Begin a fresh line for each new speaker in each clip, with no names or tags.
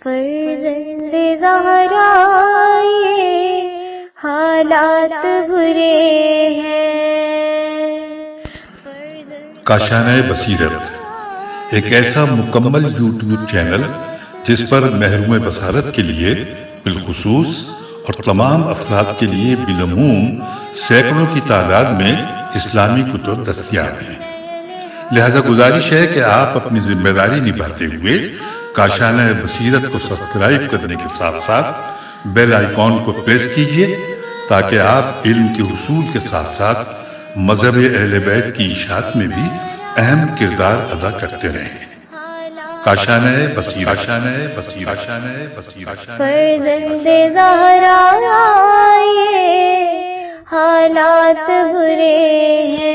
فرزند زہرا یہ حالات برے ہیں۔
کاشانۂ بصیرت ایک ایسا مکمل یوٹیوب چینل جس پر محروم بصارت کے لیے بالخصوص اور تمام افراد کے لیے بالعموم سینکڑوں کی تعداد میں اسلامی کتب دستیاب ہیں۔ لہذا گزارش ہے کہ آپ اپنی ذمہ داری نبھاتے ہوئے کاشانۂ بصیرت کو سبسکرائب کرنے کے ساتھ ساتھ بیل آئیکن کو پریس کیجیے تاکہ آپ علم کے حصول کے ساتھ ساتھ مذہب اہل بیت کی اشاعت میں بھی اہم کردار ادا کرتے رہیں۔ کاشانۂ بصیرت، کاشانۂ بصیرت، کاشانۂ بصیرت۔
فرزند زہرا یہ حالات برے ہیں۔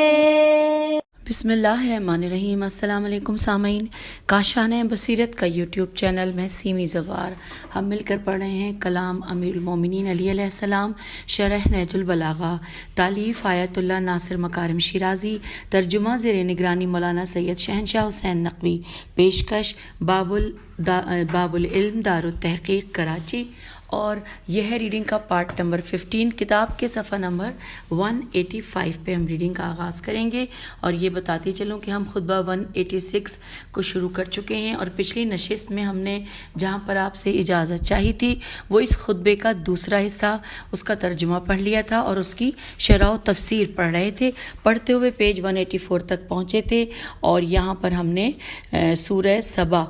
بسم اللہ الرحمن الرحیم۔ السلام علیکم سامعین، کاشانۂ بصیرت کا یوٹیوب چینل میں سیمی زوار ہم مل کر پڑھ رہے ہیں کلام امیر المومنین علی علیہ السلام، شرح نہج البلاغہ، تالیف آیت اللہ ناصر مکارم شیرازی، ترجمہ زیر نگرانی مولانا سید شہنشاہ حسین نقوی، پیشکش باب العلم دار التحقیق کراچی، اور یہ ہے ریڈنگ کا پارٹ نمبر 15 کتاب کے صفحہ نمبر 185 پہ ہم ریڈنگ کا آغاز کریں گے۔ اور یہ بتاتی چلوں کہ ہم خطبہ 186 کو شروع کر چکے ہیں، اور پچھلی نشست میں ہم نے جہاں پر آپ سے اجازت چاہی تھی وہ اس خطبے کا دوسرا حصہ، اس کا ترجمہ پڑھ لیا تھا اور اس کی شرح و تفسیر پڑھ رہے تھے۔ پڑھتے ہوئے پیج 184 تک پہنچے تھے، اور یہاں پر ہم نے سورہ سبا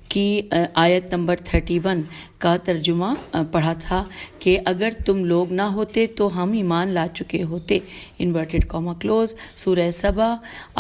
کی آیت نمبر 31 کا ترجمہ پڑھا تھا کہ اگر تم لوگ نہ ہوتے تو ہم ایمان لا چکے ہوتے، انورٹڈ کاما کلوز، سورہ سبا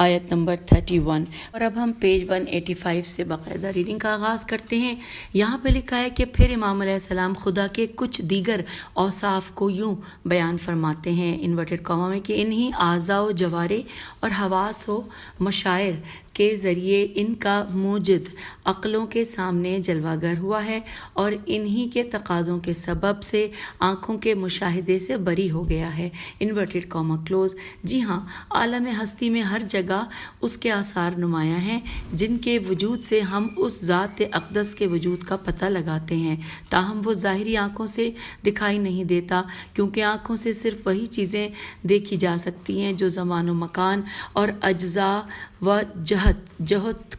آیت نمبر 31۔ اور اب ہم پیج 185 سے باقاعدہ ریڈنگ کا آغاز کرتے ہیں۔ یہاں پہ لکھا ہے کہ پھر امام علیہ السلام خدا کے کچھ دیگر اوصاف کو یوں بیان فرماتے ہیں، انورٹڈ کاما میں، کہ انہی اعضاء و جوارے اور حواس و مشاعر کے ذریعے ان کا موجد عقلوں کے سامنے جلوہ گر ہوا ہے، اور انہی کے تقاضوں کے سبب سے آنکھوں کے مشاہدے سے بری ہو گیا ہے، انورٹڈ کاما کلوز۔ جی ہاں، عالم ہستی میں ہر جگہ اس کے آثار نمایاں ہیں جن کے وجود سے ہم اس ذات اقدس کے وجود کا پتہ لگاتے ہیں، تاہم وہ ظاہری آنکھوں سے دکھائی نہیں دیتا، کیونکہ آنکھوں سے صرف وہی چیزیں دیکھی جا سکتی ہیں جو زمان و مکان اور اجزاء و جہت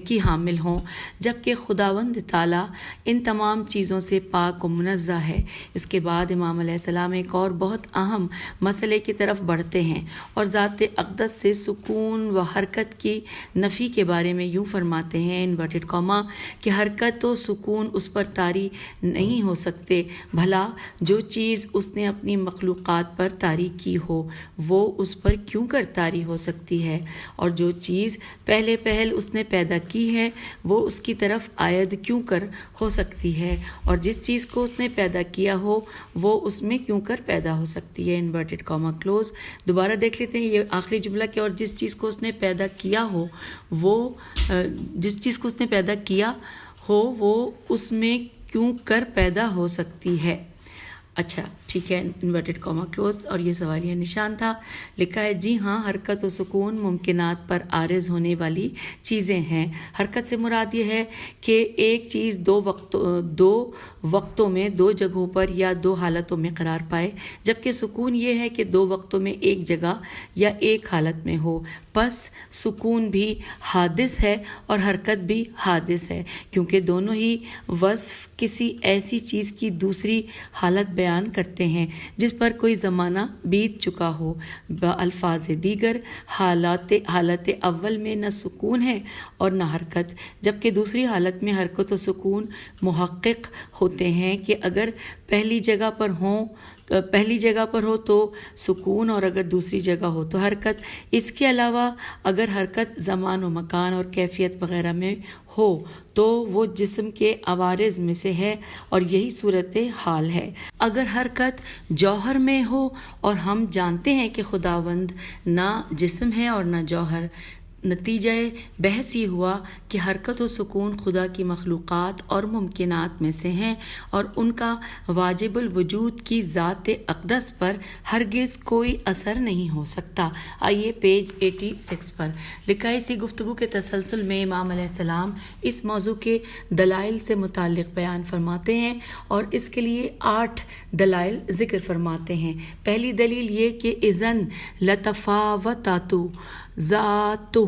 کی حامل ہوں، جبکہ خداوند تعالیٰ ان تمام چیزوں سے پاک و منزہ ہے۔ اس کے بعد امام علیہ السلام ایک اور بہت اہم مسئلے کی طرف بڑھتے ہیں، اور ذات اقدس سے سکون و حرکت کی نفی کے بارے میں یوں فرماتے ہیں، انورٹڈ کاما، کہ حرکت و سکون اس پر طاری نہیں ہو سکتے، بھلا جو چیز اس نے اپنی مخلوقات پر طاری کی ہو وہ اس پر کیوں کر طاری ہو سکتی ہے، اور جو چیز پہلے پہل اس نے پیدا کی ہے وہ اس کی طرف عائد کیوں کر ہو سکتی ہے، اور جس چیز کو اس نے پیدا کیا ہو وہ اس میں کیوں کر پیدا ہو سکتی ہے، انورٹڈ کاما کلوز۔ دوبارہ دیکھ لیتے ہیں یہ آخری جملہ، کہ اور جس چیز کو اس نے پیدا کیا ہو وہ اس میں کیوں کر پیدا ہو سکتی ہے۔ اچھا ٹھیک ہے، انورٹڈ کاما کلوز، اور یہ سوالیہ نشان تھا۔ لکھا ہے جی ہاں، حرکت و سکون ممکنات پر عارض ہونے والی چیزیں ہیں۔ حرکت سے مراد یہ ہے کہ ایک چیز دو وقتوں میں دو جگہوں پر یا دو حالتوں میں قرار پائے، جبکہ سکون یہ ہے کہ دو وقتوں میں ایک جگہ یا ایک حالت میں ہو۔ پس سکون بھی حادث ہے اور حرکت بھی حادث ہے، کیونکہ دونوں ہی وصف کسی ایسی چیز کی دوسری حالت بیان کرتے ہیں جس پر کوئی زمانہ بیت چکا ہو۔ بالفاظ دیگر، حالت اول میں نہ سکون ہے اور نہ حرکت، جبکہ دوسری حالت میں حرکت و سکون محقق ہوتے ہیں کہ اگر پہلی جگہ پر ہو تو سکون، اور اگر دوسری جگہ ہو تو حرکت۔ اس کے علاوہ اگر حرکت زمان و مکان اور کیفیت وغیرہ میں ہو تو وہ جسم کے عوارض میں سے ہے، اور یہی صورت حال ہے۔ اگر حرکت جوہر میں ہو، اور ہم جانتے ہیں کہ خداوند نہ جسم ہے اور نہ جوہر، نتیجہ بحث یہ ہوا کہ حرکت و سکون خدا کی مخلوقات اور ممکنات میں سے ہیں اور ان کا واجب الوجود کی ذات اقدس پر ہرگز کوئی اثر نہیں ہو سکتا۔ آئیے پیج 86 پر لکھا ہے، اسی گفتگو کے تسلسل میں امام علیہ السلام اس موضوع کے دلائل سے متعلق بیان فرماتے ہیں اور اس کے لیے 8 دلائل ذکر فرماتے ہیں۔ پہلی دلیل یہ کہ اذن لتفاوتات ذاتہ،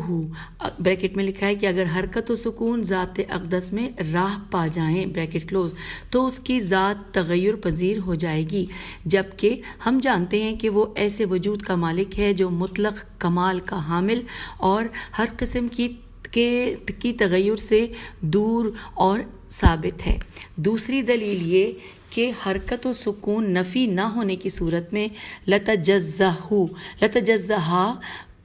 بریکٹ میں لکھا ہے کہ اگر حرکت و سکون ذات اقدس میں راہ پا جائیں بریکٹ کلوز تو اس کی ذات تغیر پذیر ہو جائے گی، جبکہ ہم جانتے ہیں کہ وہ ایسے وجود کا مالک ہے جو مطلق کمال کا حامل اور ہر قسم کی تغیر سے دور اور ثابت ہے۔ دوسری دلیل یہ کہ حرکت و سکون نفی نہ ہونے کی صورت میں لتجزہ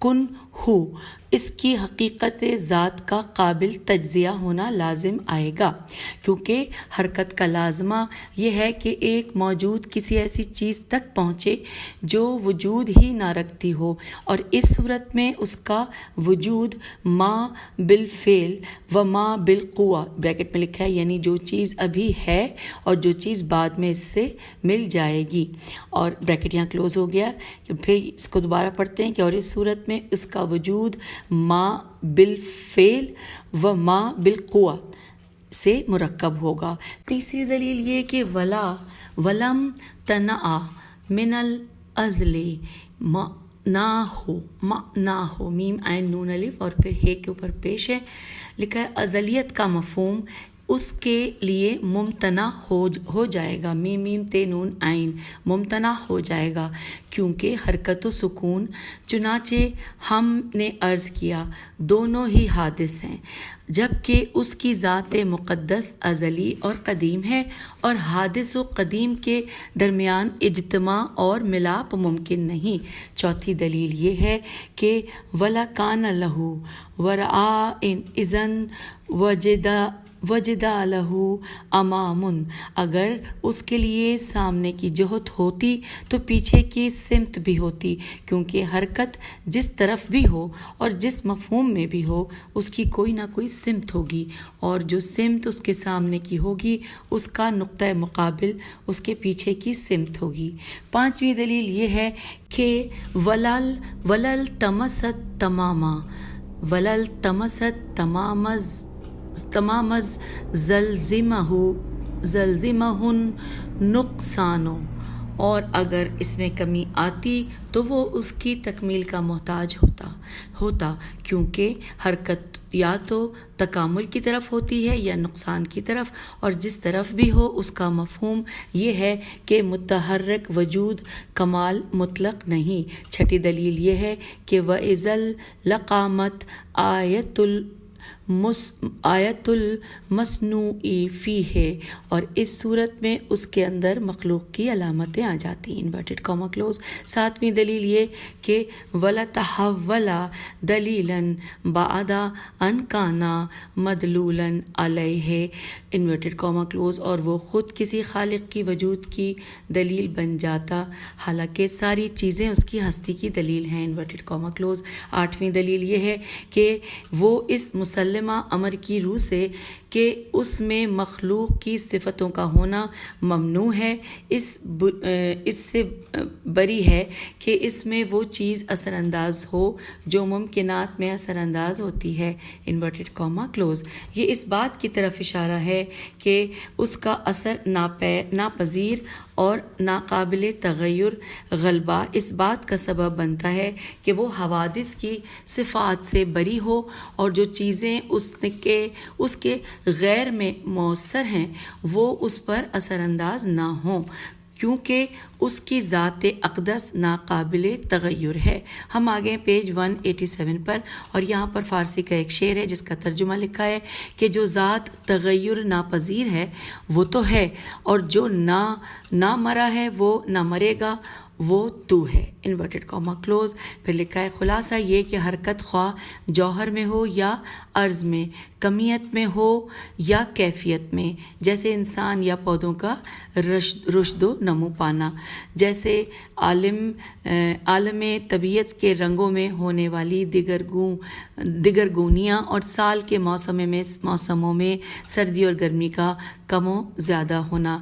کن ہو، اس کی حقیقت ذات کا قابل تجزیہ ہونا لازم آئے گا، کیونکہ حرکت کا لازمہ یہ ہے کہ ایک موجود کسی ایسی چیز تک پہنچے جو وجود ہی نہ رکھتی ہو، اور اس صورت میں اس کا وجود ما بالفعل و ما بالقوہ، بریکٹ میں لکھا ہے یعنی جو چیز ابھی ہے اور جو چیز بعد میں اس سے مل جائے گی، اور بریکٹ یہاں کلوز ہو گیا۔ پھر اس کو دوبارہ پڑھتے ہیں کہ اور اس صورت میں اس کا وجود ما بالفعل و ما بالقوہ سے مرکب ہوگا۔ تیسری دلیل یہ کہ ولم تنع من الازل نہ ہو، میم عین نون الف اور پھر ہے کے اوپر پیش ہے، لکھا ہے ازلیت کا مفہوم اس کے لیے ممتنع ہو جائے گا، میم تے نون عین، ممتنع ہو جائے گا، کیونکہ حرکت و سکون چنانچہ ہم نے عرض کیا دونوں ہی حادث ہیں، جبکہ اس کی ذات مقدس ازلی اور قدیم ہے اور حادث و قدیم کے درمیان اجتماع اور ملاپ ممکن نہیں۔ چوتھی دلیل یہ ہے کہ وَلَا كَانَ لَهُ وَرَآئٍ إِذًا وَجِدَا لَهُ أَمَامٌ، اگر اس کے لیے سامنے کی جہت ہوتی تو پیچھے کی سمت بھی ہوتی، کیونکہ حرکت جس طرف بھی ہو اور جس مفہوم میں بھی ہو اس کی کوئی نہ کوئی سمت ہوگی، اور جو سمت اس کے سامنے کی ہوگی اس کا نقطہ مقابل اس کے پیچھے کی سمت ہوگی۔ پانچویں دلیل یہ ہے کہ ولل تمست تمام زلزمہ نقصان، اور اگر اس میں کمی آتی تو وہ اس کی تکمیل کا محتاج ہوتا، کیونکہ حرکت یا تو تکامل کی طرف ہوتی ہے یا نقصان کی طرف، اور جس طرف بھی ہو اس کا مفہوم یہ ہے کہ متحرک وجود کمال مطلق نہیں۔ چھٹی دلیل یہ ہے کہ وَإِذَا لَقَامَتْ آیت المصنوع فیہ، اور اس صورت میں اس کے اندر مخلوق کی علامتیں آ جاتی ہیں، انورٹڈ کاما کلوز۔ ساتویں دلیل یہ کہ وَلَتَحَوَّلَ دَلِيلًا بَعْدَ أَنْ كَانَ مَدْلُولًا عَلَيْهِ، انورٹڈ کاما کلوز، اور وہ خود کسی خالق کی وجود کی دلیل بن جاتا حالانکہ ساری چیزیں اس کی ہستی کی دلیل ہیں، انورٹڈ کاما کلوز۔ آٹھویں دلیل یہ ہے کہ وہ اس مسلمہ امر کی روح سے کہ اس میں مخلوق کی صفتوں کا ہونا ممنوع ہے، اس سے بری ہے کہ اس میں وہ چیز اثر انداز ہو جو ممکنات میں اثر انداز ہوتی ہے، انورٹڈ کاما کلوز۔ یہ اس بات کی طرف اشارہ ہے کہ اس کا اثر ناپذیر اور ناقابل تغیر غلبہ اس بات کا سبب بنتا ہے کہ وہ حوادث کی صفات سے بری ہو، اور جو چیزیں اس کے غیر میں مؤثر ہیں وہ اس پر اثر انداز نہ ہوں، کیونکہ اس کی ذات اقدس ناقابل تغیر ہے۔ ہم آگے پیج 187 پر، اور یہاں پر فارسی کا ایک شعر ہے جس کا ترجمہ لکھا ہے کہ جو ذات تغیر ناپذیر ہے وہ تو ہے، اور جو نہ مرا ہے وہ نہ مرے گا، وہ تو ہے، انورٹڈ کاما کلوز. پھر لکھا ہے خلاصہ یہ کہ حرکت خواہ جوہر میں ہو یا عرض میں، کمیت میں ہو یا کیفیت میں، جیسے انسان یا پودوں کا رشد و نمو پانا، جیسے عالم طبیعت کے رنگوں میں ہونے والی دگرگونیاں اور سال کے موسموں میں سردی اور گرمی کا کم و زیادہ ہونا.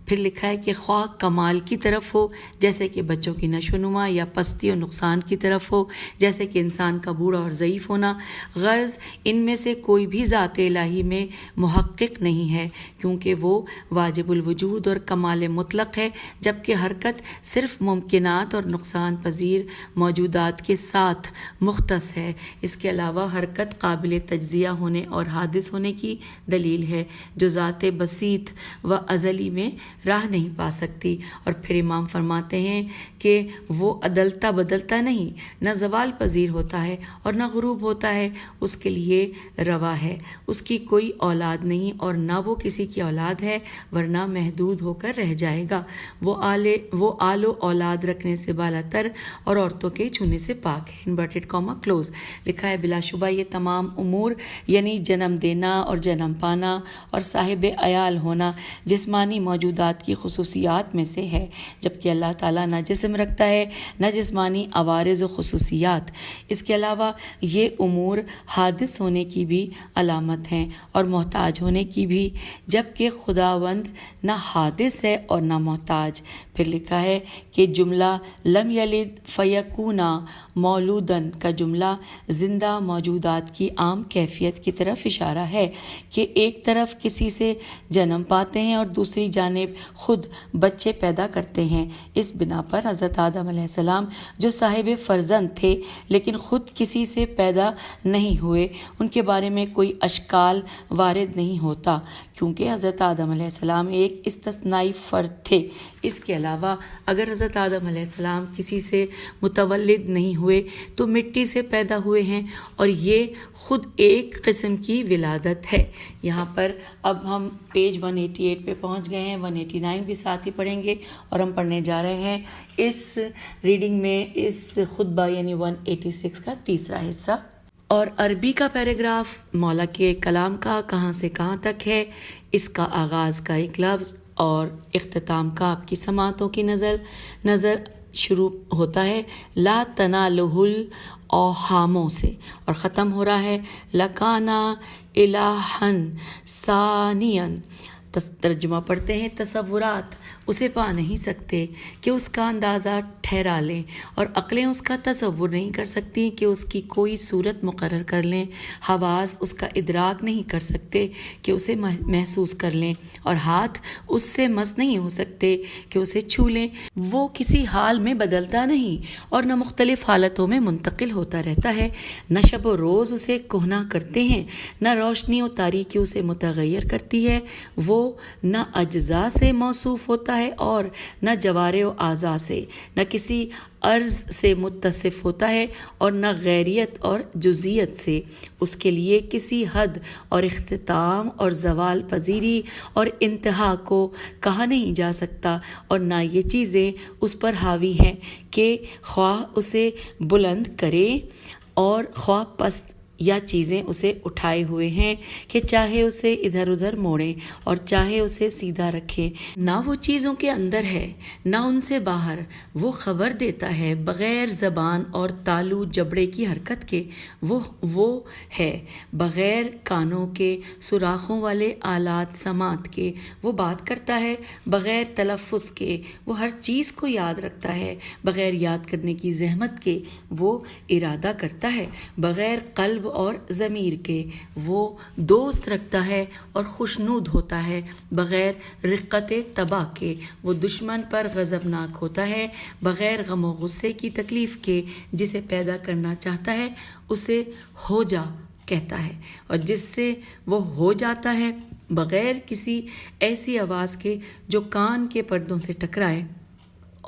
پھر لکھا ہے کہ خواہ کمال کی طرف ہو جیسے کہ بچوں کی نشو و نما، یا پستی اور نقصان کی طرف ہو جیسے کہ انسان کا بوڑھا اور ضعیف ہونا. غرض ان میں سے کوئی بھی ذات الہی میں محقق نہیں ہے، کیونکہ وہ واجب الوجود اور کمال مطلق ہے، جبکہ حرکت صرف ممکنات اور نقصان پذیر موجودات کے ساتھ مختص ہے. اس کے علاوہ حرکت قابل تجزیہ ہونے اور حادث ہونے کی دلیل ہے، جو ذات بسیط و ازلی میں راہ نہیں پا سکتی. اور پھر امام فرماتے ہیں کہ وہ عدلتا بدلتا نہیں، نہ زوال پذیر ہوتا ہے اور نہ غروب ہوتا ہے، اس کے لیے روا ہے. اس کی کوئی اولاد نہیں اور نہ وہ کسی کی اولاد ہے، ورنہ محدود ہو کر رہ جائے گا. وہ آل و اولاد رکھنے سے بالا تر اور عورتوں کے چھونے سے پاک ہے. Inverted comma close. لکھا ہے بلا شبہ یہ تمام امور یعنی جنم دینا اور جنم پانا اور صاحب عیال ہونا جسمانی موجودات کی خصوصیات میں سے ہے، جبکہ اللہ تعالیٰ نہ جسم رکھتا ہے نہ جسمانی عوارض و خصوصیات. اس کے علاوہ یہ امور حادث ہونے کی بھی علامت ہیں اور محتاج ہونے کی بھی، جبکہ خداوند نہ حادث ہے اور نہ محتاج. پھر لکھا ہے کہ جملہ لم یلد فیکونا مولودن کا جملہ زندہ موجودات کی عام کیفیت کی طرف اشارہ ہے کہ ایک طرف کسی سے جنم پاتے ہیں اور دوسری جانب خود بچے پیدا کرتے ہیں. اس بنا پر حضرت آدم علیہ السلام جو صاحب فرزند تھے لیکن خود کسی سے پیدا نہیں ہوئے، ان کے بارے میں کوئی اشکال وارد نہیں ہوتا، کیونکہ حضرت آدم علیہ السلام ایک استثنائی فرد تھے. اس کے علاوہ اگر حضرت آدم علیہ السلام کسی سے متولد نہیں ہوئے تو مٹی سے پیدا ہوئے ہیں، اور یہ خود ایک قسم کی ولادت ہے. یہاں پر اب ہم پیج 188 پہ پہنچ گئے ہیں، 189 بھی ساتھ ہی پڑھیں گے، اور ہم پڑھنے جا رہے ہیں اس ریڈنگ میں اس خطبہ یعنی 186 کا تیسرا حصہ. اور عربی کا پیراگراف مولا کے کلام کا کہاں سے کہاں تک ہے، اس کا آغاز کا ایک لفظ اور اختتام کا آپ کی سماعتوں کی نظر شروع ہوتا ہے لا تنالہ الاوہاموں سے، اور ختم ہو رہا ہے لکانا الہن ثانین. ترجمہ پڑھتے ہیں تصورات اسے پا نہیں سکتے کہ اس کا اندازہ ٹھہرا لیں، اور عقلیں اس کا تصور نہیں کر سکتی کہ اس کی کوئی صورت مقرر کر لیں. حواس اس کا ادراک نہیں کر سکتے کہ اسے محسوس کر لیں، اور ہاتھ اس سے مس نہیں ہو سکتے کہ اسے چھو لیں. وہ کسی حال میں بدلتا نہیں اور نہ مختلف حالتوں میں منتقل ہوتا رہتا ہے. نہ شب و روز اسے کہنا کرتے ہیں، نہ روشنی و تاریکی اسے متغیر کرتی ہے. وہ نہ اجزاء سے موصوف ہوتا ہے اور نہ جوارح و اعضاء سے، نہ کسی عرض سے متصف ہوتا ہے اور نہ غیریت اور جزیت سے. اس کے لیے کسی حد اور اختتام اور زوال پذیری اور انتہا کو کہا نہیں جا سکتا، اور نہ یہ چیزیں اس پر حاوی ہیں کہ خواہ اسے بلند کرے اور خواہ پست یا چیزیں اسے اٹھائے ہوئے ہیں کہ چاہے اسے ادھر ادھر موڑیں اور چاہے اسے سیدھا رکھیں. نہ وہ چیزوں کے اندر ہے نہ ان سے باہر. وہ خبر دیتا ہے بغیر زبان اور تالو جبڑے کی حرکت کے. وہ ہے بغیر کانوں کے سوراخوں والے آلات سماعت کے. وہ بات کرتا ہے بغیر تلفظ کے. وہ ہر چیز کو یاد رکھتا ہے بغیر یاد کرنے کی زحمت کے. وہ ارادہ کرتا ہے بغیر قلب اور ضمیر کے. وہ دوست رکھتا ہے اور خوشنود ہوتا ہے بغیر رقت تباہ کے. وہ دشمن پر غضبناک ہوتا ہے بغیر غم و غصے کی تکلیف کے. جسے پیدا کرنا چاہتا ہے اسے ہو جا کہتا ہے، اور جس سے وہ ہو جاتا ہے بغیر کسی ایسی آواز کے جو کان کے پردوں سے ٹکرائے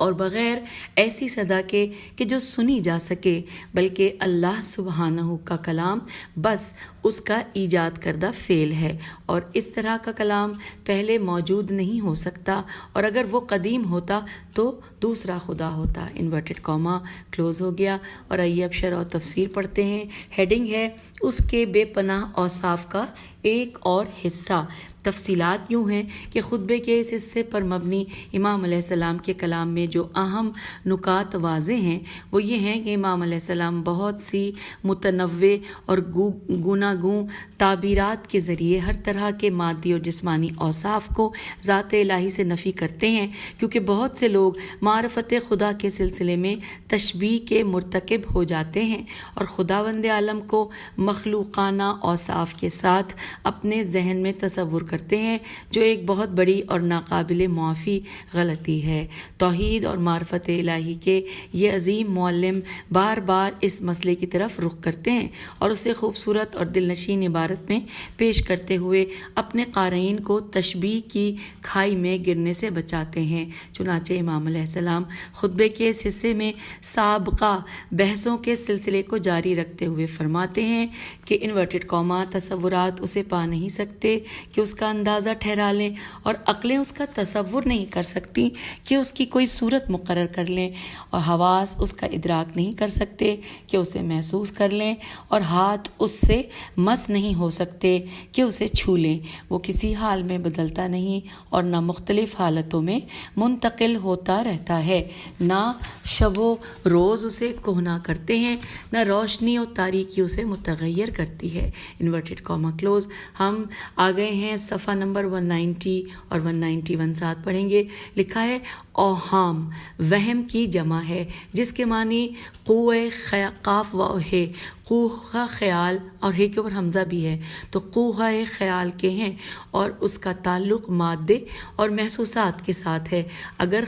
اور بغیر ایسی صدا کے کہ جو سنی جا سکے، بلکہ اللہ سبحانہ کا کلام بس اس کا ایجاد کردہ فعل ہے، اور اس طرح کا کلام پہلے موجود نہیں ہو سکتا، اور اگر وہ قدیم ہوتا تو دوسرا خدا ہوتا۔ انورٹڈ کاما کلوز ہو گیا۔ اور آئیے اب شرح و تفسیر پڑھتے ہیں۔ ہیڈنگ ہے اس کے بے پناہ اوصاف کا ایک اور حصہ۔ تفصیلات یوں ہیں کہ خطبے کے اس حصے پر مبنی امام علیہ السلام کے کلام میں جو اہم نکات واضح ہیں وہ یہ ہیں کہ امام علیہ السلام بہت سی متنوع اور گوناگون تعبیرات کے ذریعے ہر طرح کے مادی اور جسمانی اوصاف کو ذات الہی سے نفی کرتے ہیں، کیونکہ بہت سے لوگ معرفت خدا کے سلسلے میں تشبیہ کے مرتکب ہو جاتے ہیں اور خداوند عالم کو مخلوقانہ اوصاف کے ساتھ اپنے ذہن میں تصور کرتے ہیں، جو ایک بہت بڑی اور ناقابل معافی غلطی ہے۔ توحید اور معرفت الہی کے یہ عظیم معلم بار بار اس مسئلے کی طرف رخ کرتے ہیں اور اسے خوبصورت اور دل نشین عبارت میں پیش کرتے ہوئے اپنے قارئین کو تشبیہ کی کھائی میں گرنے سے بچاتے ہیں۔ چنانچہ امام علیہ السلام خطبے کے اس حصے میں سابقہ بحثوں کے سلسلے کو جاری رکھتے ہوئے فرماتے ہیں کہ انورٹڈ کاما تصورات اسے پا نہیں سکتے کہ اس کا اندازہ ٹھہرا لیں، اور عقلیں اس کا تصور نہیں کر سکتی کہ اس کی کوئی صورت مقرر کر لیں، اور حواس اس کا ادراک نہیں کر سکتے کہ اسے محسوس کر لیں، اور ہاتھ اس سے مس نہیں ہو سکتے کہ اسے چھو لیں۔ وہ کسی حال میں بدلتا نہیں اور نہ مختلف حالتوں میں منتقل ہوتا رہتا ہے، نہ شب و روز اسے کہنا کرتے ہیں، نہ روشنی اور تاریکی اسے متغیر کرتی ہے۔ Inverted comma close. ہم آ گئے ہیں صفحہ نمبر 190 اور 191 ساتھ پڑھیں گے۔ لکھا ہے اوہام وہم کی جمع ہے، جس کے معنی قوہ قاف و ہے، قوہ خیال، اور ہے کے اوپر حمزہ بھی ہے تو قوہ خیال کے ہیں، اور اس کا تعلق مادے اور محسوسات کے ساتھ ہے۔ اگر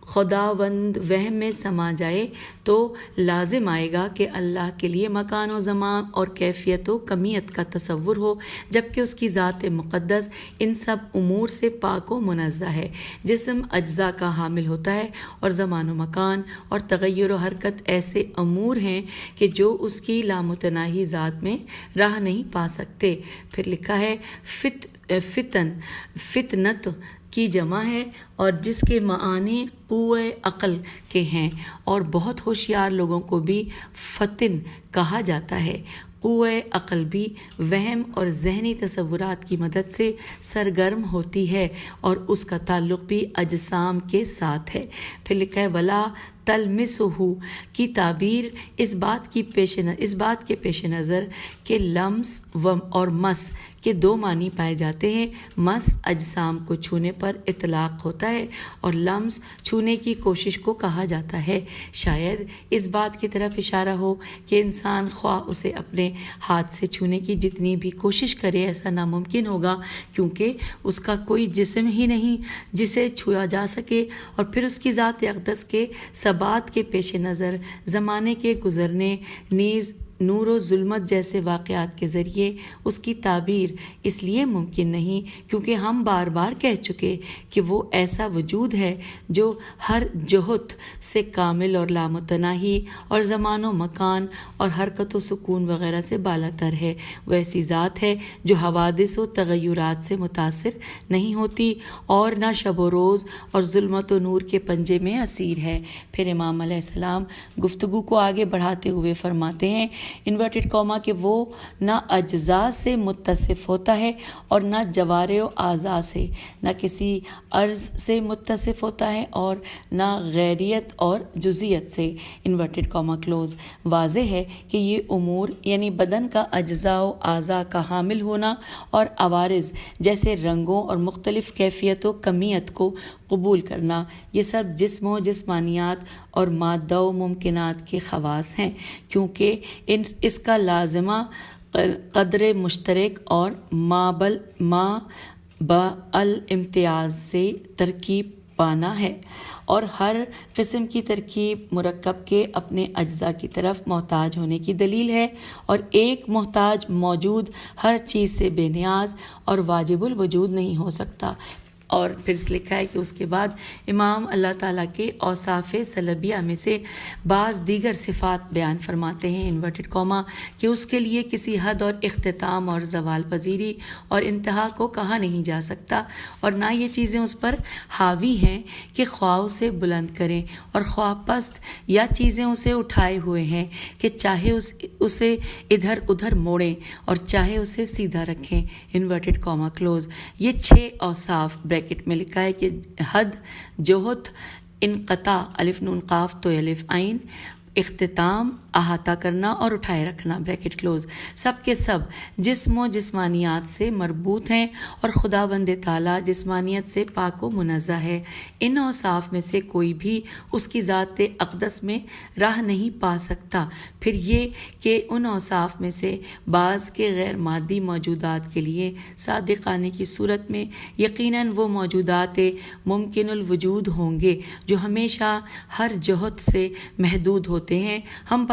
خداوند وہم میں سما جائے تو لازم آئے گا کہ اللہ کے لیے مکان و زمان اور کیفیت و کمیت کا تصور ہو، جبکہ اس کی ذات مقدس ان سب امور سے پاک و منزہ ہے۔ جسم اجزاء کا حامل ہوتا ہے، اور زمان و مکان اور تغیر و حرکت ایسے امور ہیں کہ جو اس کی لامتناہی ذات میں راہ نہیں پا سکتے۔ پھر لکھا ہے فتنت کی جمع ہے، اور جس کے معنی قوہ عقل کے ہیں، اور بہت ہوشیار لوگوں کو بھی فتن کہا جاتا ہے۔ قوہ عقل بھی وہم اور ذہنی تصورات کی مدد سے سرگرم ہوتی ہے، اور اس کا تعلق بھی اجسام کے ساتھ ہے۔ پھر لکھا ہے ولا تلمسہ کی تعبیر اس بات کے پیش نظر کہ لمس اور مس کے دو معنی پائے جاتے ہیں۔ مس اجسام کو چھونے پر اطلاق ہوتا ہے، اور لمس چھونے کی کوشش کو کہا جاتا ہے۔ شاید اس بات کی طرف اشارہ ہو کہ انسان خواہ اسے اپنے ہاتھ سے چھونے کی جتنی بھی کوشش کرے ایسا ناممکن ہوگا، کیونکہ اس کا کوئی جسم ہی نہیں جسے چھویا جا سکے، اور پھر اس کی ذات اقدس کے ثبات کے پیش نظر زمانے کے گزرنے نیز نور و ظلمت جیسے واقعات کے ذریعے اس کی تعبیر اس لیے ممکن نہیں کیونکہ ہم بار بار کہہ چکے کہ وہ ایسا وجود ہے جو ہر جہت سے کامل اور لامتناہی اور زمان و مکان اور حرکت و سکون وغیرہ سے بالا تر ہے۔ وہ ایسی ذات ہے جو حوادث و تغیرات سے متاثر نہیں ہوتی اور نہ شب و روز اور ظلمت و نور کے پنجے میں اسیر ہے۔ پھر امام علیہ السلام گفتگو کو آگے بڑھاتے ہوئے فرماتے ہیں انورٹڈ کاما کہ وہ نہ اجزاء سے متصف ہوتا ہے اور نہ جوارح و اعضاء سے، نہ کسی عرض سے متصف ہوتا ہے اور نہ غیریت اور جزیت سے۔ Inverted comma close. واضح ہے کہ یہ امور یعنی بدن کا اجزاء و اعضاء کا حامل ہونا اور عوارض جیسے رنگوں اور مختلف کیفیت و کمیت کو قبول کرنا، یہ سب جسم و جسمانیات اور مادہ و ممکنات کے خواص ہیں، کیونکہ اس کا لازمہ قدر مشترک اور ما بالامتیاز سے ترکیب پانا ہے، اور ہر قسم کی ترکیب مرکب کے اپنے اجزاء کی طرف محتاج ہونے کی دلیل ہے، اور ایک محتاج موجود ہر چیز سے بے نیاز اور واجب الوجود نہیں ہو سکتا۔ اور پھر لکھا ہے کہ اس کے بعد امام اللہ تعالیٰ کے اوصاف سلبیہ میں سے بعض دیگر صفات بیان فرماتے ہیں انورٹڈ کاما کہ اس کے لیے کسی حد اور اختتام اور زوال پذیری اور انتہا کو کہا نہیں جا سکتا، اور نہ یہ چیزیں اس پر حاوی ہیں کہ خواہ اسے بلند کریں اور خواہ پست، یا چیزیں اسے اٹھائے ہوئے ہیں کہ چاہے اسے ادھر ادھر موڑیں اور چاہے اسے سیدھا رکھیں انورٹڈ کاما کلوز۔ یہ 6 اوصاف بریکٹ میں لکھا ہے کہ حد، جوہت، انقطاع الف نون قاف تو الف عین، اختتام احاطہ کرنا اور اٹھائے رکھنا بریکٹ کلوز، سب کے سب جسم و جسمانیات سے مربوط ہیں اور خدا بند تعالیٰ جسمانیت سے پاک و منزہ ہے۔ ان اوصاف میں سے کوئی بھی اس کی ذات اقدس میں راہ نہیں پا سکتا۔ پھر یہ کہ ان اوصاف میں سے بعض کے غیر مادی موجودات کے لیے صادقانے کی صورت میں یقیناً وہ موجودات ممکن الوجود ہوں گے جو ہمیشہ ہر جہت سے محدود ہوتے ہیں۔ ہم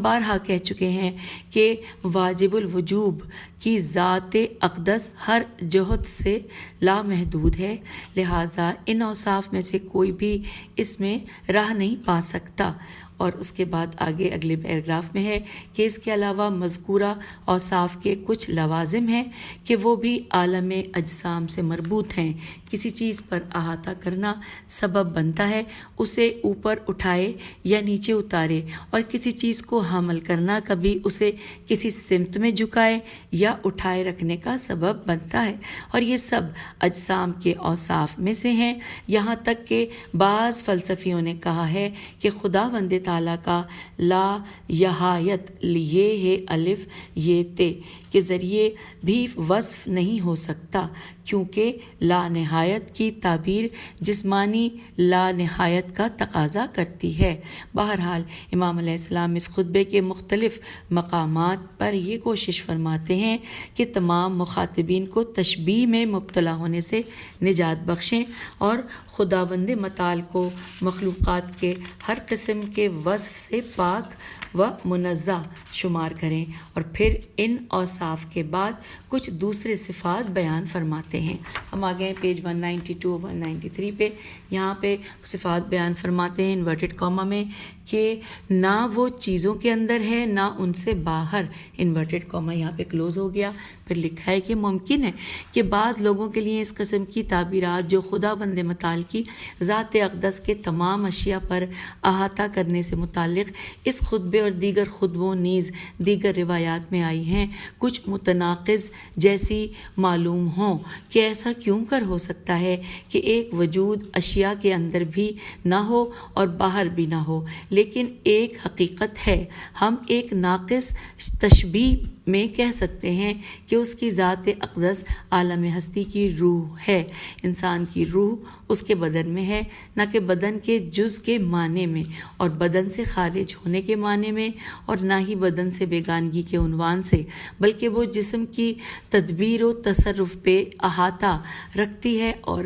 بارہا کہہ چکے ہیں کہ واجب الوجوب کی ذات اقدس ہر جہت سے لامحدود ہے، لہٰذا ان اوصاف میں سے کوئی بھی اس میں راہ نہیں پا سکتا۔ اور اس کے بعد آگے اگلے پیراگراف میں ہے کہ اس کے علاوہ مذکورہ اوصاف کے کچھ لوازم ہیں کہ وہ بھی عالم اجسام سے مربوط ہیں۔ کسی چیز پر احاطہ کرنا سبب بنتا ہے اسے اوپر اٹھائے یا نیچے اتارے، اور کسی چیز کو حامل کرنا کبھی اسے کسی سمت میں جھکائے یا اٹھائے رکھنے کا سبب بنتا ہے، اور یہ سب اجسام کے اوصاف میں سے ہیں۔ یہاں تک کہ بعض فلسفیوں نے کہا ہے کہ خدا بند تعالیٰ کا لا یہایت لیے ہے الف یہ تے کے ذریعے بھی وصف نہیں ہو سکتا، کیونکہ لا نہایت کی تعبیر جسمانی لا نہایت کا تقاضا کرتی ہے۔ بہرحال امام علیہ السلام اس خطبے کے مختلف مقامات پر یہ کوشش فرماتے ہیں کہ تمام مخاطبین کو تشبیہ میں مبتلا ہونے سے نجات بخشیں اور خداوند متعال کو مخلوقات کے ہر قسم کے وصف سے پاک و منزہ شمار کریں، اور پھر ان اوصاف کے بعد کچھ دوسرے صفات بیان فرماتے ہیں۔ ہم آگے ہیں پیج 192 193 پہ۔ یہاں پہ صفات بیان فرماتے ہیں انورٹڈ کاما میں کہ نہ وہ چیزوں کے اندر ہے نہ ان سے باہر، انورٹڈ کاما یہاں پہ کلوز ہو گیا۔ پھر لکھا ہے کہ ممکن ہے کہ بعض لوگوں کے لیے اس قسم کی تعبیرات جو خدا بند متعال کی ذات اقدس کے تمام اشیاء پر احاطہ کرنے سے متعلق اس خطبے اور دیگر خطبوں نیز دیگر روایات میں آئی ہیں، کچھ متناقض جیسی معلوم ہوں کہ ایسا کیوں کر ہو سکتا ہے کہ ایک وجود اشیاء کے اندر بھی نہ ہو اور باہر بھی نہ ہو، لیکن ایک حقیقت ہے۔ ہم ایک ناقص تشبیہ میں کہہ سکتے ہیں کہ اس کی ذات اقدس عالم ہستی کی روح ہے۔ انسان کی روح اس کے بدن میں ہے، نہ کہ بدن کے جز کے معنی میں اور بدن سے خارج ہونے کے معنی میں، اور نہ ہی بدن سے بیگانگی کے عنوان سے، بلکہ وہ جسم کی تدبیر و تصرف پہ احاطہ رکھتی ہے، اور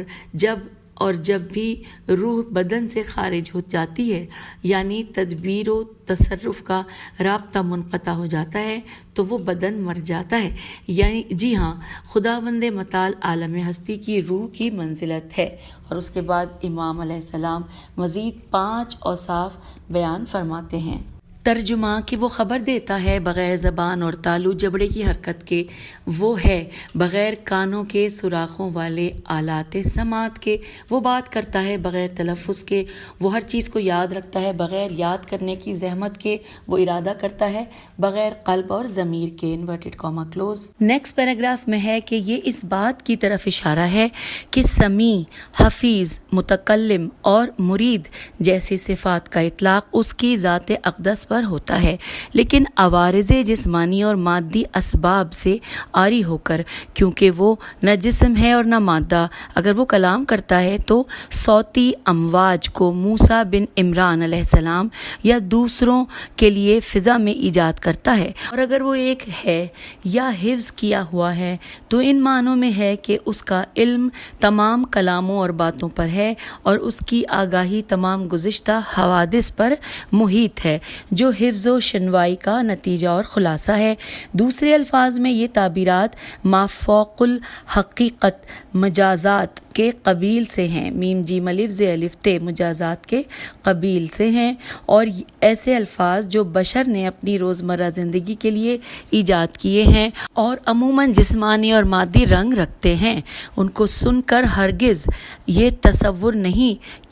جب بھی روح بدن سے خارج ہو جاتی ہے، یعنی تدبیر و تصرف کا رابطہ منقطع ہو جاتا ہے، تو وہ بدن مر جاتا ہے۔ یعنی جی ہاں، خداوند متعال عالم ہستی کی روح کی منزلت ہے۔ اور اس کے بعد امام علیہ السلام مزید 5 اوصاف بیان فرماتے ہیں۔ ترجمہ کہ وہ خبر دیتا ہے بغیر زبان اور تالو جبڑے کی حرکت کے، وہ ہے بغیر کانوں کے سوراخوں والے آلات سماعت کے، وہ بات کرتا ہے بغیر تلفظ کے، وہ ہر چیز کو یاد رکھتا ہے بغیر یاد کرنے کی زحمت کے، وہ ارادہ کرتا ہے بغیر قلب اور ضمیر کے، inverted comma close. Next paragraph میں ہے کہ یہ اس بات کی طرف اشارہ ہے کہ سمیع، حفیظ، متکلم اور مرید جیسی صفات کا اطلاق اس کی ذات اقدس پر ہوتا ہے، لیکن عوارض جسمانی اور مادی اسباب سے عاری ہو کر، کیونکہ وہ نہ جسم ہے اور نہ مادہ۔ اگر وہ کلام کرتا ہے تو صوتی امواج کو موسیٰ بن عمران علیہ السلام یا دوسروں کے لیے فضا میں ایجاد کرتا ہے، اور اگر وہ ایک ہے یا حفظ کیا ہوا ہے تو ان معنوں میں ہے کہ اس کا علم تمام کلاموں اور باتوں پر ہے اور اس کی آگاہی تمام گزشتہ حوادث پر محیط ہے، جو حفظ و شنوائی کا نتیجہ اور خلاصہ ہے۔ دوسرے الفاظ میں یہ تعبیرات مافوق الحقیقت مجازات کے قبیل سے ہیں، میم جیم الف ز الف تے مجازات کے قبیل سے ہیں، اور ایسے الفاظ جو بشر نے اپنی روزمرہ زندگی کے لیے ایجاد کیے ہیں اور عموماً جسمانی اور مادی رنگ رکھتے ہیں، ان کو سن کر ہرگز یہ تصور نہیں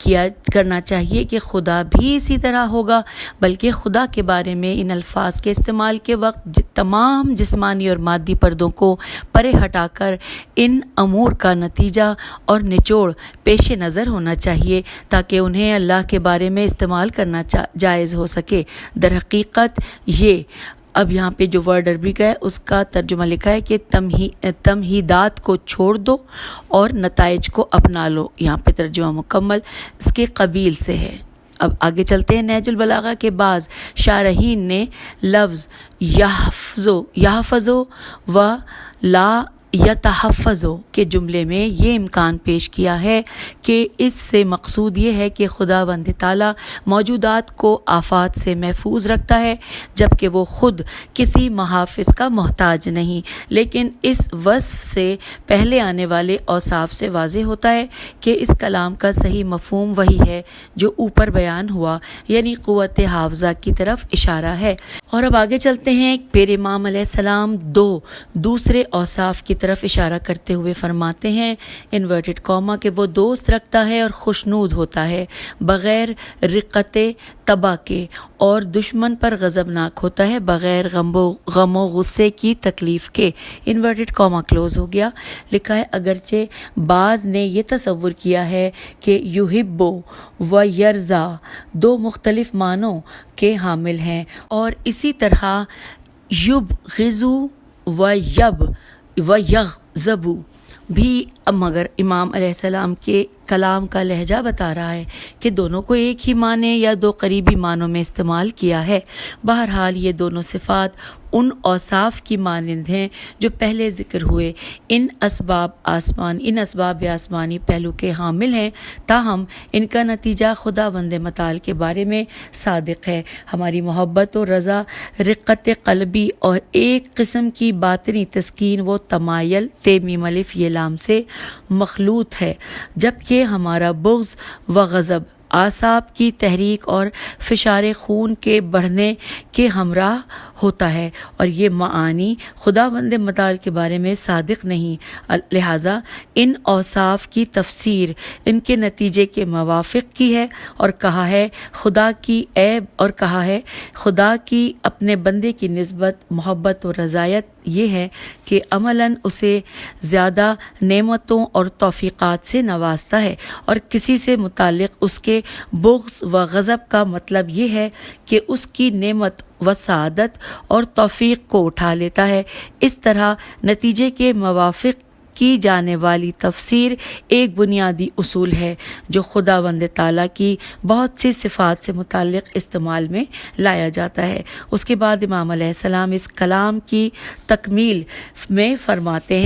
کرنا چاہیے کہ خدا بھی اسی طرح ہوگا، بلکہ خدا کے بارے میں ان الفاظ کے استعمال کے وقت تمام جسمانی اور مادی پردوں کو پرے ہٹا کر ان امور کا نتیجہ اور نچوڑ پیش نظر ہونا چاہیے تاکہ انہیں اللہ کے بارے میں استعمال کرنا جائز ہو سکے۔ در حقیقت یہ اب یہاں پہ جو ورڈ عربی کا ہے اس کا ترجمہ لکھا ہے کہ تمہیدات کو چھوڑ دو اور نتائج کو اپنا لو، یہاں پہ ترجمہ مکمل اس کے قبیل سے ہے۔ اب آگے چلتے ہیں۔ نہج البلاغہ کے بعض شارحین نے لفظ یحفظو و لا یتحفظو کے جملے میں یہ امکان پیش کیا ہے کہ اس سے مقصود یہ ہے کہ خداوند تعالیٰ موجودات کو آفات سے محفوظ رکھتا ہے، جبکہ وہ خود کسی محافظ کا محتاج نہیں، لیکن اس وصف سے پہلے آنے والے اوصاف سے واضح ہوتا ہے کہ اس کلام کا صحیح مفہوم وہی ہے جو اوپر بیان ہوا، یعنی قوت حافظہ کی طرف اشارہ ہے۔ اور اب آگے چلتے ہیں۔ پیر امام علیہ السلام دوسرے اوصاف کی طرف اشارہ کرتے ہوئے فرماتے ہیں انورٹڈ کاما کہ وہ دوست رکھتا ہے اور خوشنود ہوتا ہے، بغیر رقت تباہ کے، اور دشمن پر غضبناک ہوتا ہے، بغیر غم و غصے کی تکلیف کے۔ انورٹڈ کاما کلوز ہو گیا۔ لکھا ہے اگرچہ بعض نے یہ تصور کیا ہے کہ یحبو و یرضا دو مختلف معنوں کے حامل ہیں، اور اسی طرح یبغضو و یغضب بھی، مگر امام علیہ السلام کے کلام کا لہجہ بتا رہا ہے کہ دونوں کو ایک ہی معنی یا دو قریبی معنوں میں استعمال کیا ہے۔ بہرحال یہ دونوں صفات ان اوصاف کی مانند ہیں جو پہلے ذکر ہوئے، ان اسباب آسمانی پہلو کے حامل ہیں، تاہم ان کا نتیجہ خداوند متعال کے بارے میں صادق ہے۔ ہماری محبت و رضا، رقت قلبی اور ایک قسم کی باطنی تسکین و تمایل میم الف یہ لام سے مخلوط ہے، جبکہ ہمارا بغض و غضب اعصاب کی تحریک اور فشار خون کے بڑھنے کے ہمراہ ہوتا ہے، اور یہ معانی خداوند متعال کے بارے میں صادق نہیں، لہٰذا ان اوصاف کی تفسیر ان کے نتیجے کے موافق کی ہے، اور کہا ہے خدا کی اپنے بندے کی نسبت محبت و رضایت یہ ہے کہ عملاً اسے زیادہ نعمتوں اور توفیقات سے نوازتا ہے، اور کسی سے متعلق اس کے بغض و غضب کا مطلب یہ ہے کہ اس کی نعمت و سعادت اور توفیق کو اٹھا لیتا ہے۔ اس طرح نتیجے کے موافق کی جانے والی تفسیر ایک بنیادی اصول ہے جو خداوند تعالیٰ کی بہت سی صفات سے متعلق استعمال میں لایا جاتا ہے۔ اس کے بعد امام علیہ السلام اس کلام کی تکمیل میں فرماتے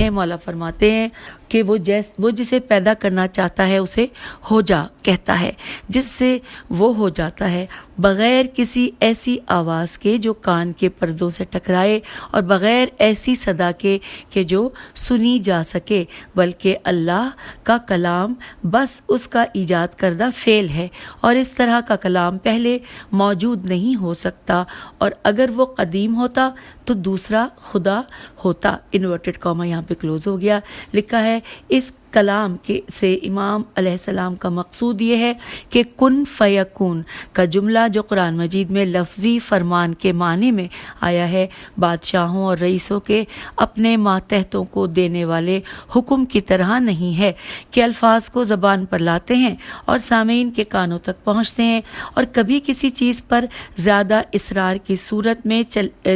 ہیں کہ وہ جسے پیدا کرنا چاہتا ہے اسے ہو جا کہتا ہے، جس سے وہ ہو جاتا ہے، بغیر کسی ایسی آواز کے جو کان کے پردوں سے ٹکرائے، اور بغیر ایسی صدا کے کہ جو سنی جا سکے، بلکہ اللہ کا کلام بس اس کا ایجاد کردہ فعل ہے، اور اس طرح کا کلام پہلے موجود نہیں ہو سکتا، اور اگر وہ قدیم ہوتا تو دوسرا خدا ہوتا۔ انورٹڈ کاما یہاں پہ کلوز ہو گیا۔ لکھا ہے اس کلام سے امام علیہ السلام کا مقصود یہ ہے کہ کن فیکون کا جملہ جو قرآن مجید میں لفظی فرمان کے معنی میں آیا ہے، بادشاہوں اور رئیسوں کے اپنے ماتحتوں کو دینے والے حکم کی طرح نہیں ہے کہ الفاظ کو زبان پر لاتے ہیں اور سامعین کے کانوں تک پہنچتے ہیں، اور کبھی کسی چیز پر زیادہ اصرار کی صورت میں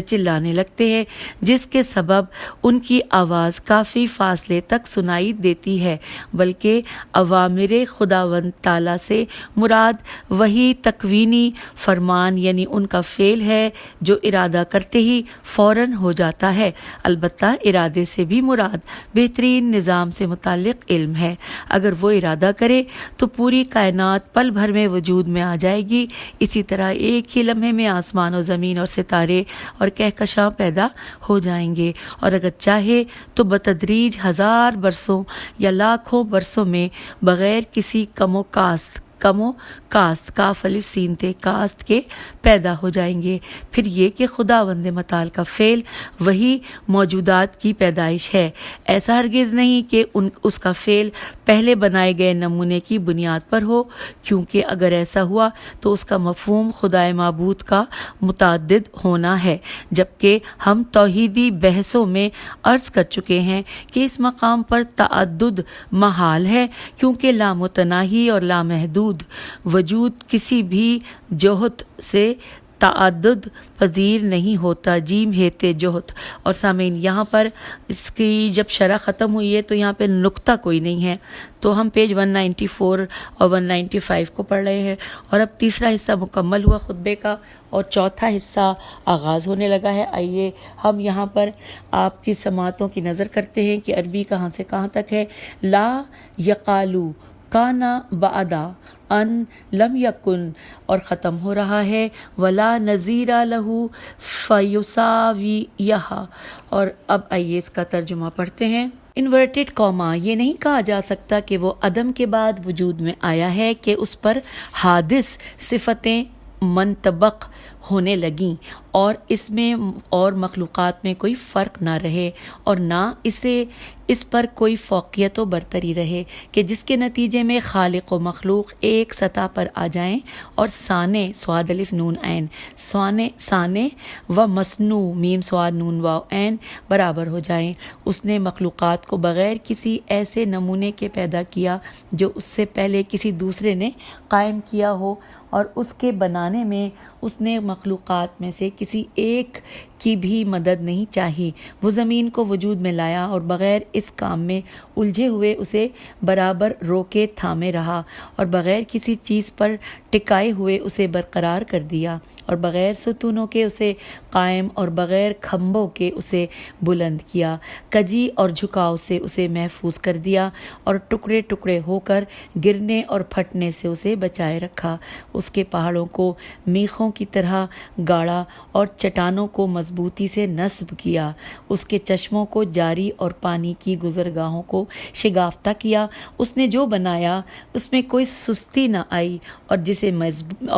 چلانے لگتے ہیں جس کے سبب ان کی آواز کافی فاصلے تک سنائی دیتی ہے، بلکہ اوامر خداوند تعالیٰ سے مراد وہی تکوینی فرمان یعنی ان کا فعل ہے جو ارادہ کرتے ہی فوراً ہو جاتا ہے۔ البتہ ارادے سے بھی مراد بہترین نظام سے متعلق علم ہے۔ اگر وہ ارادہ کرے تو پوری کائنات پل بھر میں وجود میں آ جائے گی، اسی طرح ایک ہی لمحے میں آسمان و زمین اور ستارے اور کہکشاں پیدا ہو جائیں گے، اور اگر چاہے تو بتدریج 1000 برسوں یا لاکھوں برسوں میں بغیر کسی کم و کاست کاف الف سین تے کاست کے پیدا ہو جائیں گے۔ پھر یہ کہ خداوند متعال کا فعل وہی موجودات کی پیدائش ہے، ایسا ہرگز نہیں کہ اس کا فعل پہلے بنائے گئے نمونے کی بنیاد پر ہو، کیونکہ اگر ایسا ہوا تو اس کا مفہوم خدائے معبود کا متعدد ہونا ہے، جبکہ ہم توحیدی بحثوں میں عرض کر چکے ہیں کہ اس مقام پر تعدد محال ہے، کیونکہ لامتناہی اور لامحدود وجود کسی بھی جہت سے تعدد پذیر نہیں ہوتا۔ جیم ہیتے جہت۔ اور سامعین یہاں پر اس کی جب شرح ختم ہوئی ہے تو یہاں پہ نقطہ کوئی نہیں ہے، تو ہم پیج 194 اور 195 کو پڑھ رہے ہیں، اور اب تیسرا حصہ مکمل ہوا خطبے کا اور چوتھا حصہ آغاز ہونے لگا ہے۔ آئیے ہم یہاں پر آپ کی سماعتوں کی نظر کرتے ہیں کہ عربی کہاں سے کہاں تک ہے۔ لا یقالو کانا بعدا ان لم یکن، اور ختم ہو رہا ہے ولا نظیر لہو فیساویہ۔ اور اب آئیے اس کا ترجمہ پڑھتے ہیں۔ انورٹڈ کاما، یہ نہیں کہا جا سکتا کہ وہ عدم کے بعد وجود میں آیا ہے کہ اس پر حادث صفتیں منطبق ہونے لگیں اور اس میں اور مخلوقات میں کوئی فرق نہ رہے، اور نہ اس پر کوئی فوقیت و برتری رہے کہ جس کے نتیجے میں خالق و مخلوق ایک سطح پر آ جائیں اور سانے صاد الف نون عین سانے و مصنوع میم صاد نون واو عین برابر ہو جائیں۔ اس نے مخلوقات کو بغیر کسی ایسے نمونے کے پیدا کیا جو اس سے پہلے کسی دوسرے نے قائم کیا ہو، اور اس کے بنانے میں اس نے مخلوقات میں سے کسی ایک کی بھی مدد نہیں چاہی۔ وہ زمین کو وجود میں لایا اور بغیر اس کام میں الجھے ہوئے اسے برابر روکے تھامے رہا، اور بغیر کسی چیز پر ٹکائے ہوئے اسے برقرار کر دیا، اور بغیر ستونوں کے اسے قائم اور بغیر کھمبوں کے اسے بلند کیا، کجی اور جھکاؤ سے اسے محفوظ کر دیا، اور ٹکڑے ٹکڑے ہو کر گرنے اور پھٹنے سے اسے بچائے رکھا۔ اس کے پہاڑوں کو میخوں کی طرح گاڑا اور چٹانوں کو مضبوطی سے نصب کیا، اس کے چشموں کو جاری اور پانی کی گزرگاہوں کو شگافتہ کیا۔ اس نے جو بنایا اس میں کوئی سستی نہ آئی، اور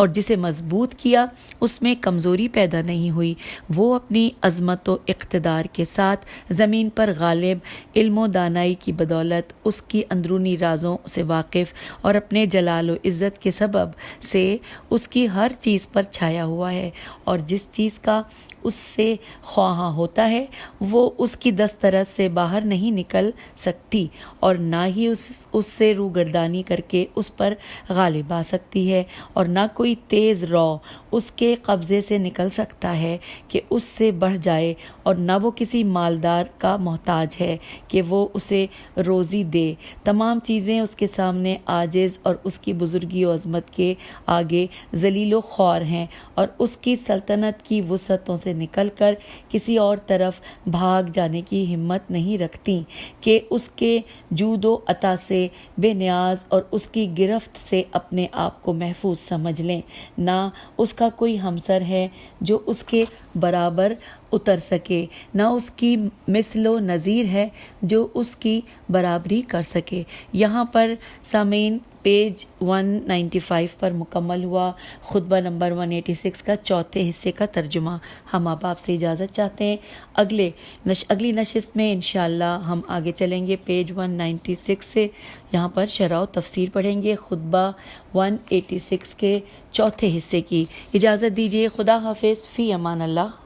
جسے مضبوط کیا اس میں کمزوری پیدا نہیں ہوئی۔ وہ اپنی عظمت و اقتدار کے ساتھ زمین پر غالب، علم و دانائی کی بدولت اس کی اندرونی رازوں سے واقف، اور اپنے جلال و عزت کے سبب سے اس کی ہر چیز پر چھایا ہوا ہے، اور جس چیز کا اس سے خواہاں ہوتا ہے وہ اس کی دسترس سے باہر نہیں نکل سکتی، اور نہ ہی اس سے روگردانی کر کے اس پر غالب آ سکتی ہے، اور نہ کوئی تیز رو اس کے قبضے سے نکل سکتا ہے کہ اس سے بڑھ جائے، اور نہ وہ کسی مالدار کا محتاج ہے کہ وہ اسے روزی دے۔ تمام چیزیں اس کے سامنے عاجز اور اس کی بزرگی و عظمت کے آگے ذلیل و خوار ہیں، اور اس کی سلطنت کی وسعتوں سے نکل کر کسی اور طرف بھاگ جانے کی ہمت نہیں رکھتی کہ اس کے جود و عطا سے بے نیاز اور اس کی گرفت سے اپنے آپ کو محفوظ سمجھ لیں۔ نہ اس کا کوئی ہمسر ہے جو اس کے برابر اتر سکے، نہ اس کی مثل و نظیر ہے جو اس کی برابری کر سکے۔ یہاں پر سامعین پیج 195 پر مکمل ہوا خطبہ نمبر 186 کا چوتھے حصے کا ترجمہ۔ ہم آپ سے اجازت چاہتے ہیں، اگلی نشست میں انشاءاللہ ہم آگے چلیں گے پیج 196 سے، یہاں پر شرح و تفسیر پڑھیں گے خطبہ 186 کے چوتھے حصے کی۔ اجازت دیجیے، خدا حافظ، فی امان اللہ۔